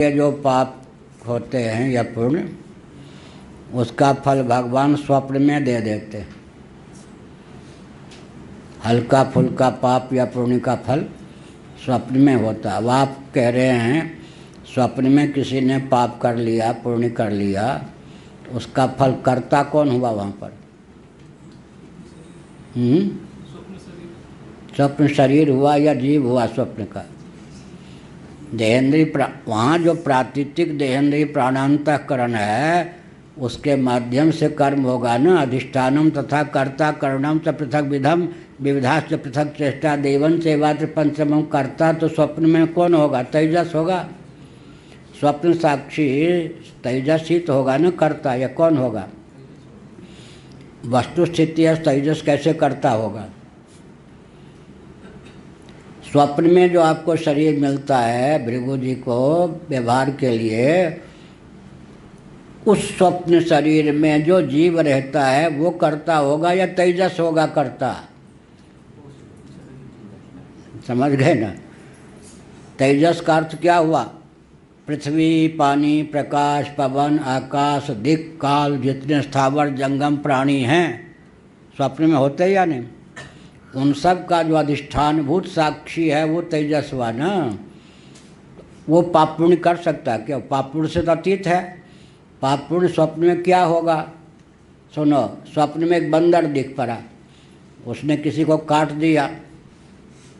ये जो पाप होते हैं या पुण्य, उसका फल भगवान स्वप्न में दे देते हैं। हल्का फुल्का पाप या पुण्य का फल स्वप्न में होता है। अब आप कह रहे हैं स्वप्न में किसी ने पाप कर लिया, पुण्य कर लिया, उसका फल कर्ता कौन हुआ वहाँ पर? स्वप्न शरीर हुआ या जीव हुआ स्वप्न का? देहेंद्रीय वहाँ जो प्रातीतिक देहेंद्रीय प्राणांतःकरण है, उसके माध्यम से कर्म होगा ना। अधिष्ठानम तथा कर्ता करणम च पृथक विधम विविधाश्च पृथक चेष्टा देवन सेवात्र पंचमम। कर्ता तो स्वप्न में कौन होगा? तेजस होगा। स्वप्न साक्षी तेजस ही तो होगा ना कर्ता, या कौन होगा? वस्तु स्थिति है, तेजस कैसे कर्ता होगा? स्वप्न में जो आपको शरीर मिलता है भृगु जी को व्यवहार के लिए, उस स्वप्न शरीर में जो जीव रहता है वो कर्ता होगा या तेजस होगा कर्ता? समझ गए ना? तेजस का अर्थ क्या हुआ? पृथ्वी, पानी, प्रकाश, पवन, आकाश, दिक्, काल, जितने स्थावर जंगम प्राणी हैं स्वप्न में होते या नहीं? उन सब का जो अधिष्ठानभूत साक्षी है वो तेजस हुआ ना। वो पाप पुण्य कर सकता है क्या? पाप पुण्य से तो अतीत है। पाप पुण्य स्वप्न में क्या होगा? सुनो, स्वप्न में एक बंदर दिख पड़ा, उसने किसी को काट दिया,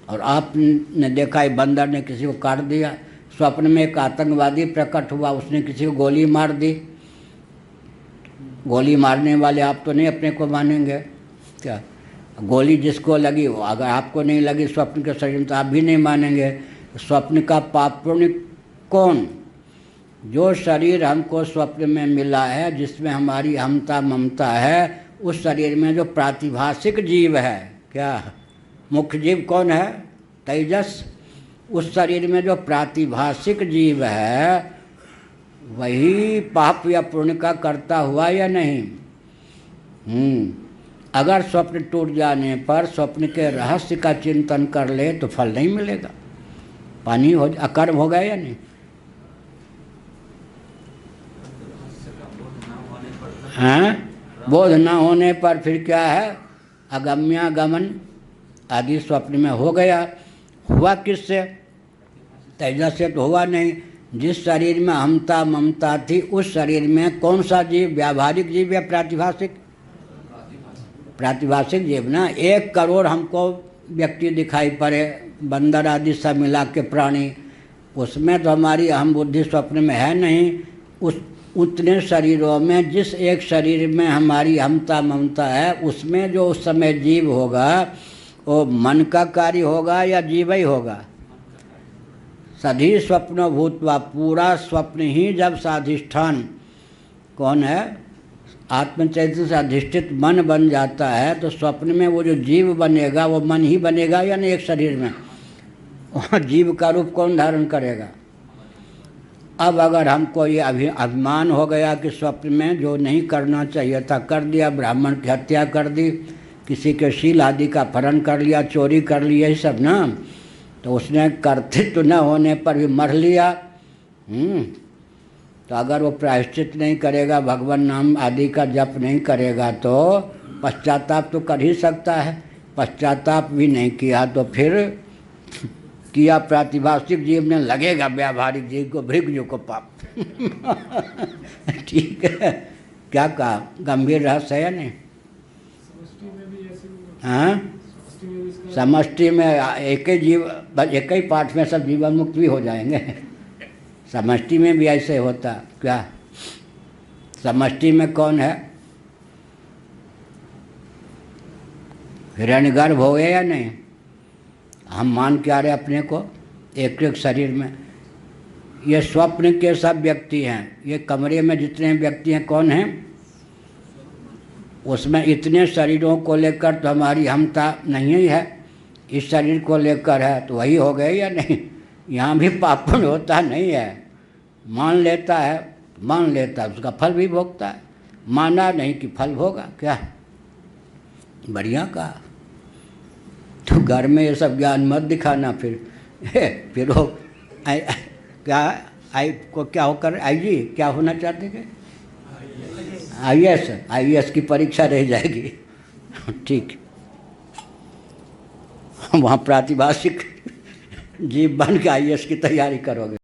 और आपने देखा एक बंदर ने किसी को काट दिया। स्वप्न में एक आतंकवादी प्रकट हुआ, उसने किसी को गोली मार दी। गोली मारने वाले आप तो नहीं अपने को मानेंगे क्या? गोली जिसको लगी, वो अगर आपको नहीं लगी स्वप्न के शरीर में तो आप भी नहीं मानेंगे। स्वप्न का पाप पुण्य कौन? जो शरीर हमको स्वप्न में मिला है, जिसमें हमारी हमता ममता है, उस शरीर में जो प्रातिभाषिक जीव है, क्या मुख्य जीव कौन है? तेजस। उस शरीर में जो प्रातिभाषिक जीव है वही पाप या पुण्य का कर्ता हुआ या नहीं? अगर स्वप्न टूट जाने पर स्वप्न के रहस्य का चिंतन कर ले तो फल नहीं मिलेगा, पानी हो अकर्म हो गया या नहीं? हाँ, बोध न होने पर फिर क्या है? अगम्यागमन आदि स्वप्न में हो गया। हुआ किससे? तेजस से तो हुआ नहीं। जिस शरीर में हमता ममता थी उस शरीर में कौन सा जीव? व्यावहारिक जीव या प्रातिभाषिक? प्रातिभाषिक जीव ना। 1 करोड़ हमको व्यक्ति दिखाई पड़े, बंदर आदि सब मिला के प्राणी, उसमें तो हमारी अहम बुद्धि स्वप्न में है नहीं। उतने शरीरों में जिस एक शरीर में हमारी हमता ममता है, उसमें जो उस समय जीव होगा वो मन का कार्य होगा या जीव ही होगा? सधी स्वप्न भूतवा, पूरा स्वप्न ही जब साधिष्ठान कौन है? आत्मचैतन्य से अधिष्ठित मन बन जाता है, तो स्वप्न में वो जो जीव बनेगा वो मन ही बनेगा या नहीं? एक शरीर में वहाँ जीव का रूप कौन धारण करेगा? अब अगर हमको ये अभिमान हो गया कि स्वप्न में जो नहीं करना चाहिए था कर दिया, ब्राह्मण की हत्या कर दी, किसी के शील आदि का हरण कर लिया, चोरी कर ली, यही सब ना, तो उसने कर्तृत्व न होने पर भी मर लिया। तो अगर वो प्रायश्चित नहीं करेगा, भगवान नाम आदि का जप नहीं करेगा, तो पश्चाताप तो कर ही सकता है। पश्चाताप भी नहीं किया तो फिर किया प्रातिभाषिक जीव ने, लगेगा व्यावहारिक जीव को, भृगु को पाप। ठीक है, क्या कहा? गंभीर रहस्य है या नहीं? हाँ, समष्टि में एक ही जीव, एक ही पाठ में सब जीवन मुक्त भी हो जाएंगे। समष्टि में भी ऐसे होता क्या? समष्टि में कौन है? हिरण्यगर्भ हो गया या नहीं? हम मान क्या रहे अपने को एक एक शरीर में? ये स्वप्न के सब व्यक्ति हैं। ये कमरे में जितने व्यक्ति हैं कौन हैं? उसमें इतने शरीरों को लेकर तो हमारी हमता नहीं ही है। इस शरीर को लेकर है तो वही हो गए या नहीं? यहाँ भी पाप पुण्य होता नहीं है। मान लेता है, उसका फल भी भोगता है। माना नहीं कि फल भोगा, क्या बढ़िया कहा। तो घर में ये सब ज्ञान मत दिखाना फिर वो क्या आई को क्या होकर आईजी क्या होना चाहते थे? आईएएस। आईएएस की परीक्षा रह जाएगी। ठीक, वहाँ प्रातिभाषिक जीव बन के आईएएस की तैयारी करोगे।